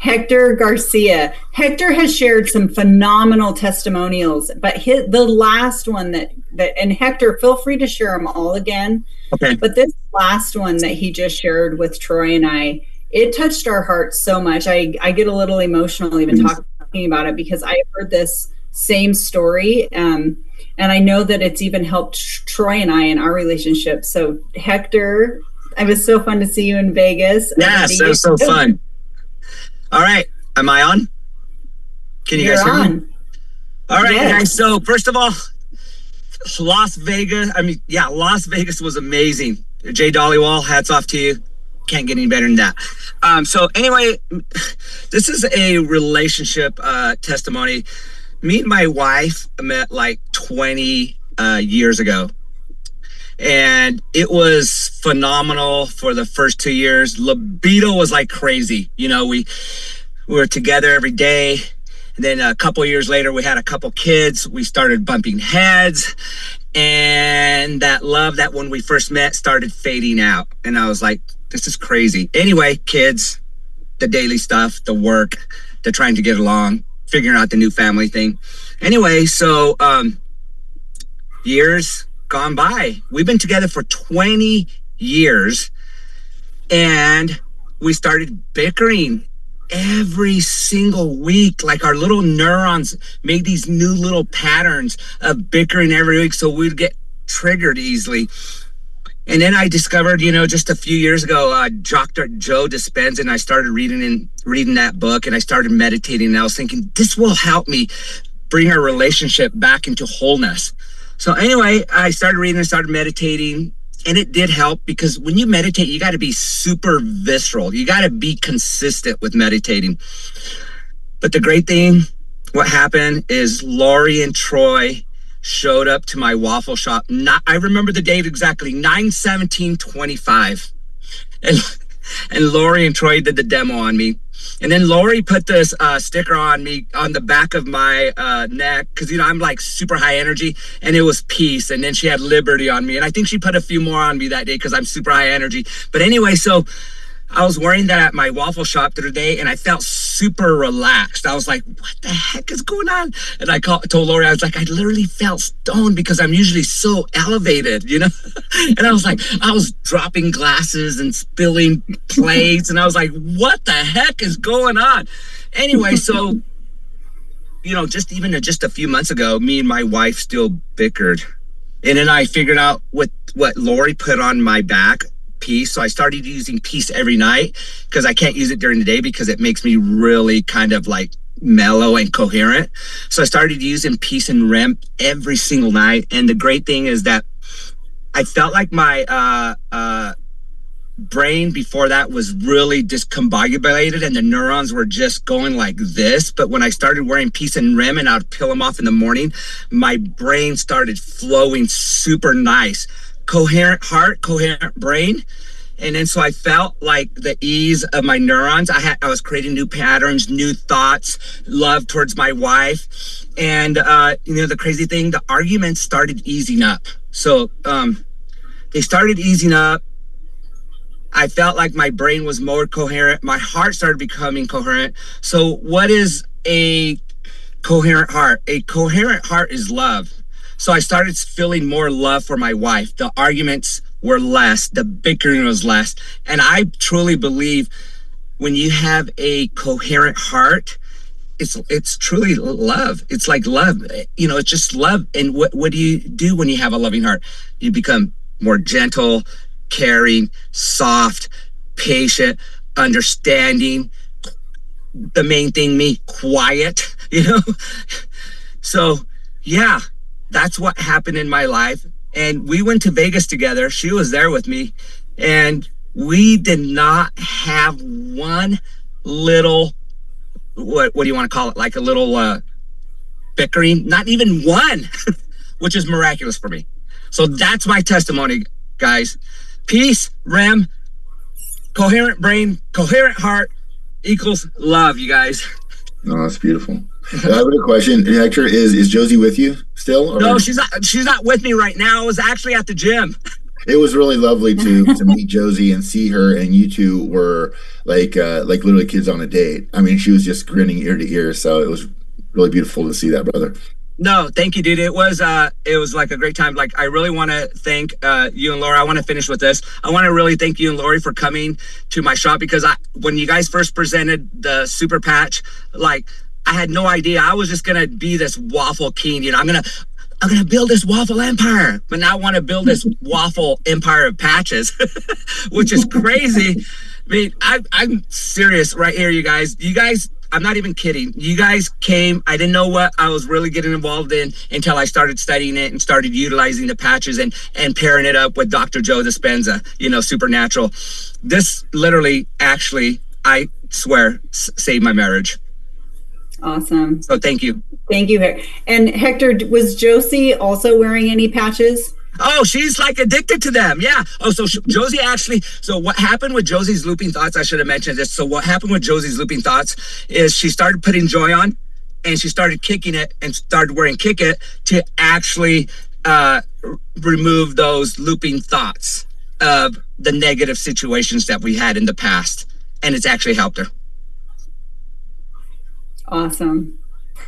Hector Garcia. Hector has shared some phenomenal testimonials, but the last one that and Hector, feel free to share them all again. Okay. But this last one that he just shared with Troy and I, it touched our hearts so much. I get a little emotional even talking about it because I heard this same story, and I know that it's even helped Troy and I in our relationship. So Hector, it was so fun to see you in Vegas. Yes, it was so fun. All right. Am I on? Can you guys hear me? All right, guys. So first of all, Las Vegas was amazing. Jay Dollywall, hats off to you. Can't get any better than that. So anyway, this is a relationship testimony. Me and my wife met like 20 years ago. And it was phenomenal for the first 2 years. Libido was like crazy. You know, we were together every day. And then a couple of years later, we had a couple kids. We started bumping heads. And that love that when we first met started fading out. And I was like, this is crazy. Anyway, kids, the daily stuff, the work, the trying to get along, figuring out the new family thing. Anyway, so years gone by. We've been together for 20 years and we started bickering every single week. Like our little neurons made these new little patterns of bickering every week, so we'd get triggered easily. And then I discovered, just a few years ago, Dr. Joe Dispenza, and I started reading that book, and I started meditating, and I was thinking, this will help me bring our relationship back into wholeness. So anyway, I started reading and started meditating, and it did help because when you meditate, you got to be super visceral. You got to be consistent with meditating. But the great thing, what happened is Lori and Troy showed up to my waffle shop. I remember the date exactly, 9/17/25. And Lori and Troy did the demo on me. And then Lori put this sticker on me on the back of my neck because, I'm like super high energy, and it was peace. And then she had liberty on me. And I think she put a few more on me that day because I'm super high energy. But anyway, so I was wearing that at my waffle shop the other day, and I felt super relaxed. I was like, what the heck is going on? And I told Lori, I was like, I literally felt stoned because I'm usually so elevated, And I was dropping glasses and spilling plates, and I was like, what the heck is going on? Anyway, so, just a few months ago, me and my wife still bickered. And then I figured out what Lori put on my back, peace. So I started using peace every night because I can't use it during the day because it makes me really kind of like mellow and coherent. So I started using peace and REM every single night. And the great thing is that I felt like my brain before that was really discombobulated and the neurons were just going like this. But when I started wearing peace and REM and I'd peel them off in the morning, my brain started flowing super nice. Coherent heart, coherent brain. And then so I felt like the ease of my neurons. I was creating new patterns, new thoughts, love towards my wife. And the crazy thing, the arguments started easing up. So they started easing up. I felt like my brain was more coherent. My heart started becoming coherent. So what is a coherent heart? A coherent heart is love. So I started feeling more love for my wife. The arguments were less. The bickering was less. And I truly believe when you have a coherent heart, it's truly love. It's like love. It's just love. And what do you do when you have a loving heart? You become more gentle, caring, soft, patient, understanding. The main thing, quiet, So, yeah. That's what happened in my life. And we went to Vegas together. She was there with me. And we did not have one little, what do you want to call it? Like a little bickering, not even one, which is miraculous for me. So that's my testimony, guys. Peace, REM, coherent brain, coherent heart equals love, you guys. Oh, that's beautiful. I have a question. Hector, is Josie with you still? Or? No, she's not with me right now. I was actually at the gym. It was really lovely to meet Josie and see her, and you two were like literally kids on a date. I mean, she was just grinning ear to ear, so it was really beautiful to see that, brother. No, thank you, dude. It was like a great time. Like, I really want to thank you and Laura. I want to finish with this. I want to really thank you and Lori for coming to my shop, because when you guys first presented the super patch, like, I had no idea. I was just gonna be this waffle king. You know, I'm gonna build this waffle empire, but now I want to build this waffle empire of patches, which is crazy. I mean, I'm serious right here, you guys. I'm not even kidding. You guys came. I didn't know what I was really getting involved in until I started studying it and started utilizing the patches and pairing it up with Dr. Joe Dispenza, Supernatural. This literally, actually, I swear, saved my marriage. Awesome. So thank you. Thank you. And Hector, was Josie also wearing any patches? Oh, she's like addicted to them. Yeah. Oh, so Josie actually, so what happened with Josie's looping thoughts, I should have mentioned this. So what happened with Josie's looping thoughts is she started putting joy on, and she started kicking it and started wearing Kick It to actually remove those looping thoughts of the negative situations that we had in the past. And it's actually helped her. Awesome.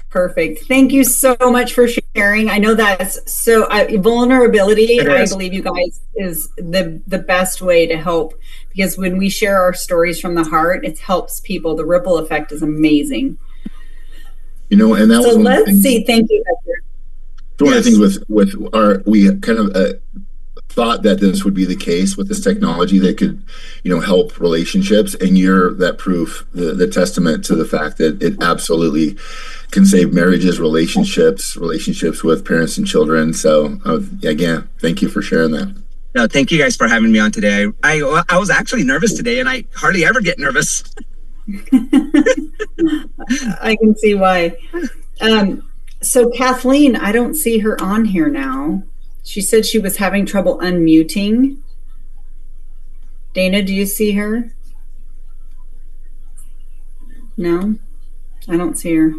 Perfect. Thank you so much for sharing. I know that's so vulnerability, I believe, you guys, is the best way to help, because when we share our stories from the heart, it helps people. The ripple effect is amazing. And that so was let's see. Thank you, Hector. One of the things with our, we kind of thought that this would be the case with this technology that could, help relationships, and you're that proof, the testament to the fact that it absolutely can save marriages, relationships with parents and children. So again, thank you for sharing that. No, thank you guys for having me on today. I was actually nervous today, and I hardly ever get nervous. I can see why. So Kathleen, I don't see her on here now. She said she was having trouble unmuting. Dana, do you see her? No, I don't see her.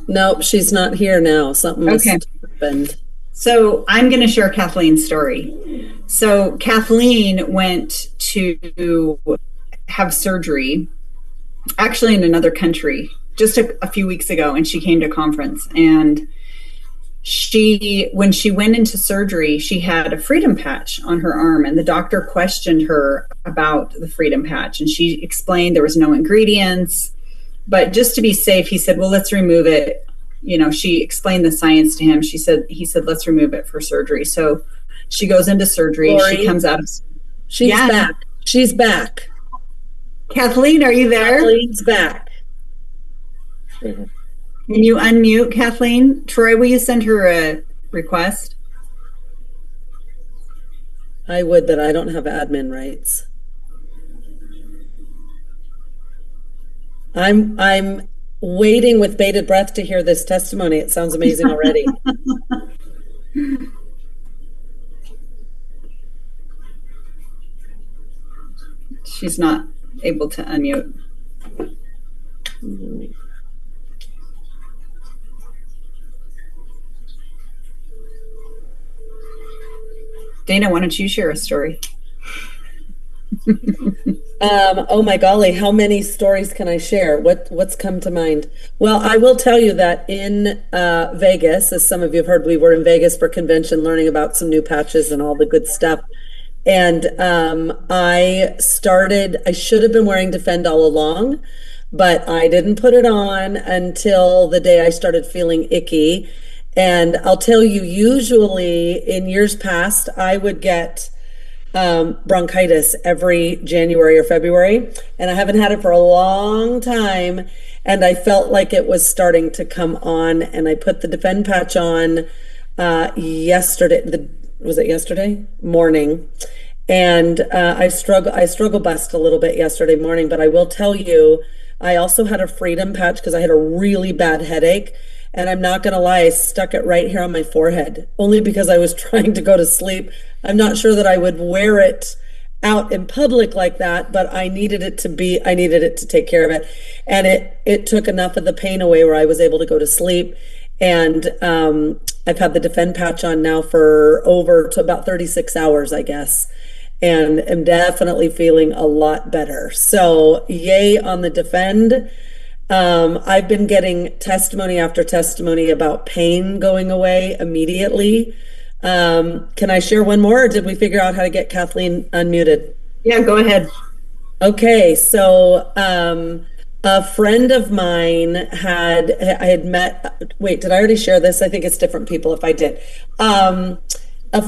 Nope, she's not here now. Something must have happened. So I'm going to share Kathleen's story. So Kathleen went to have surgery, actually in another country, just a few weeks ago, and she came to a conference. And when she went into surgery, she had a freedom patch on her arm, and the doctor questioned her about the freedom patch, and she explained there was no ingredients, but just to be safe, he said, well, let's remove it. She explained the science to him. He said, let's remove it for surgery. So she goes into surgery. Lori, she comes out of. She's back. She's back. Kathleen, are you there? Kathleen's back. Can you unmute Kathleen? Troy, will you send her a request? I would, but I don't have admin rights. I'm waiting with bated breath to hear this testimony. It sounds amazing already. She's not able to unmute. Dana, why don't you share a story? Oh my golly, how many stories can I share? What's come to mind? Well, I will tell you that in Vegas, as some of you have heard, we were in Vegas for convention learning about some new patches and all the good stuff. And I should have been wearing Defend all along, but I didn't put it on until the day I started feeling icky. And I'll tell you, usually in years past, I would get bronchitis every January or February, and I haven't had it for a long time, and I felt like it was starting to come on, and I put the Defend patch on yesterday. Was it yesterday morning? And I struggle bust a little bit yesterday morning, but I will tell you, I also had a Freedom patch because I had a really bad headache. And I'm not going to lie, I stuck it right here on my forehead, only because I was trying to go to sleep. I'm not sure that I would wear it out in public like that, but I needed it to take care of it. And it took enough of the pain away where I was able to go to sleep. And I've had the Defend patch on now for over to about 36 hours, I guess, and am definitely feeling a lot better. So yay on the Defend. I've been getting testimony after testimony about pain going away immediately. Can I share one more, or did we figure out how to get Kathleen unmuted? Yeah, go ahead. Okay, so a friend of mine I had met, wait, did I already share this? I think it's different people if I did. A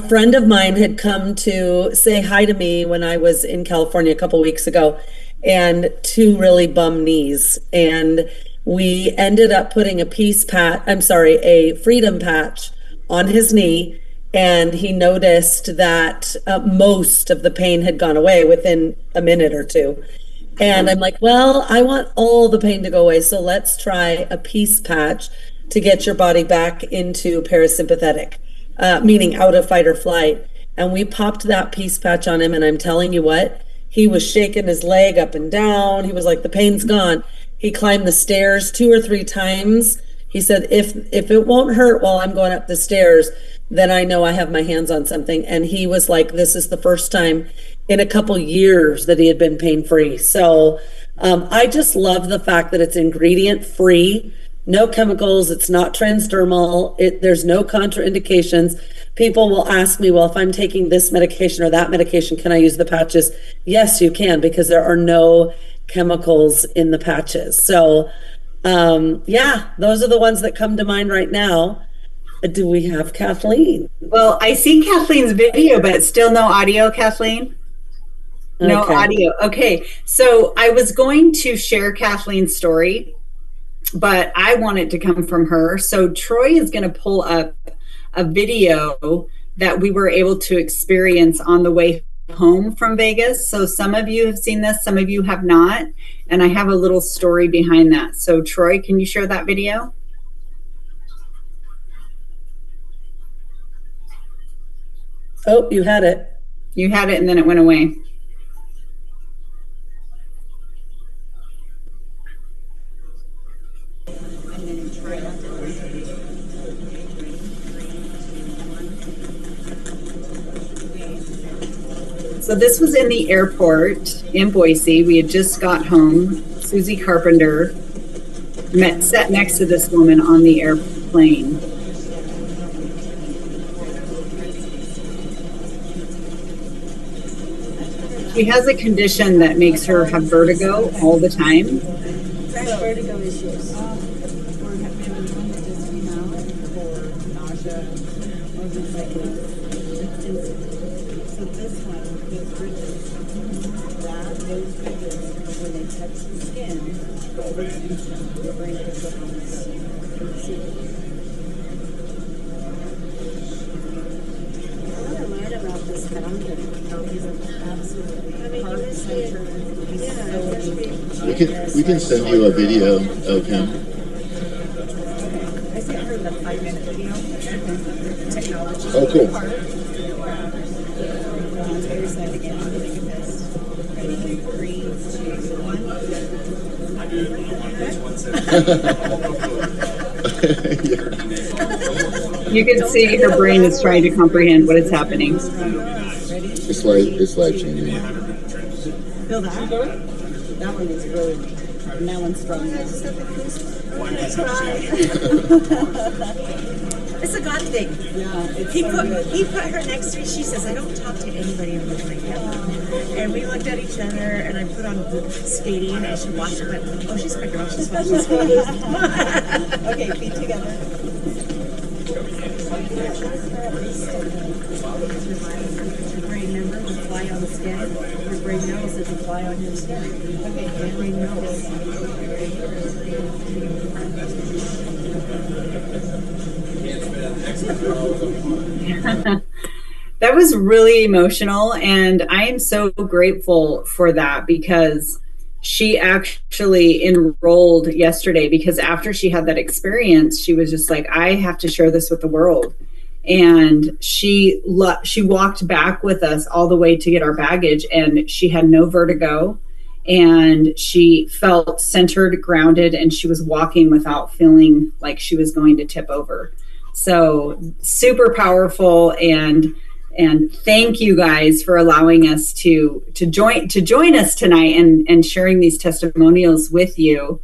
friend of mine had come to say hi to me when I was in California a couple weeks ago, and two really bum knees. And we ended up putting a freedom patch on his knee. And he noticed that most of the pain had gone away within a minute or two. And I'm like, well, I want all the pain to go away. So let's try a peace patch to get your body back into parasympathetic, meaning out of fight or flight. And we popped that peace patch on him. And I'm telling you what, he was shaking his leg up and down. He was like, the pain's gone. He climbed the stairs 2 or 3 times. He said, if it won't hurt while I'm going up the stairs, then I know I have my hands on something. And he was like, this is the first time in a couple years that he had been pain-free. So I just love the fact that it's ingredient-free, no chemicals, it's not transdermal, there's no contraindications. People will ask me, well, if I'm taking this medication or that medication, can I use the patches? Yes, you can, because there are no chemicals in the patches. So yeah, those are the ones that come to mind right now. Do we have Kathleen? Well, I see Kathleen's video, but still no audio, Kathleen. No audio. Okay. So I was going to share Kathleen's story, but I want it to come from her. So Troy is going to pull up a video that we were able to experience on the way home from Vegas. So some of you have seen this, some of you have not. And I have a little story behind that. So Troy, can you share that video? Oh, you had it. You had it and then it went away. So this was in the airport in Boise. We had just got home. Susie Carpenter sat next to this woman on the airplane. She has a condition that makes her have vertigo all the time. Vertigo issues. So this one is ridges. Those ridges, when they touch the skin, your brain picks up on this. I want to learn about this founder. He's an absolutely heart-centered. We can send you a video of him. I sent her the 5-minute video. Technology. Oh, cool. Here's that again. Look at this. Ready? 3, 2, 1. You can see her brain is trying to comprehend what is happening. It's life changing. Feel that? That one is really, and that one's strong. It's a God thing. Yeah, he put her next to me. She says, I don't talk to anybody on the plane. And we looked at each other, and I put on the skating, and she watched it. But, oh, she's my girl. She's watching skating. Okay, feet together. Your brain, remember, the fly on the skin. Your brain knows there's a fly on your skin. Okay, your brain knows. That was really emotional, and I am so grateful for that because she actually enrolled yesterday, because after she had that experience, she was just like, I have to share this with the world. And she walked back with us all the way to get our baggage, and she had no vertigo, and she felt centered, grounded, and she was walking without feeling like she was going to tip over. So super powerful, and thank you guys for allowing us to join us tonight and sharing these testimonials with you.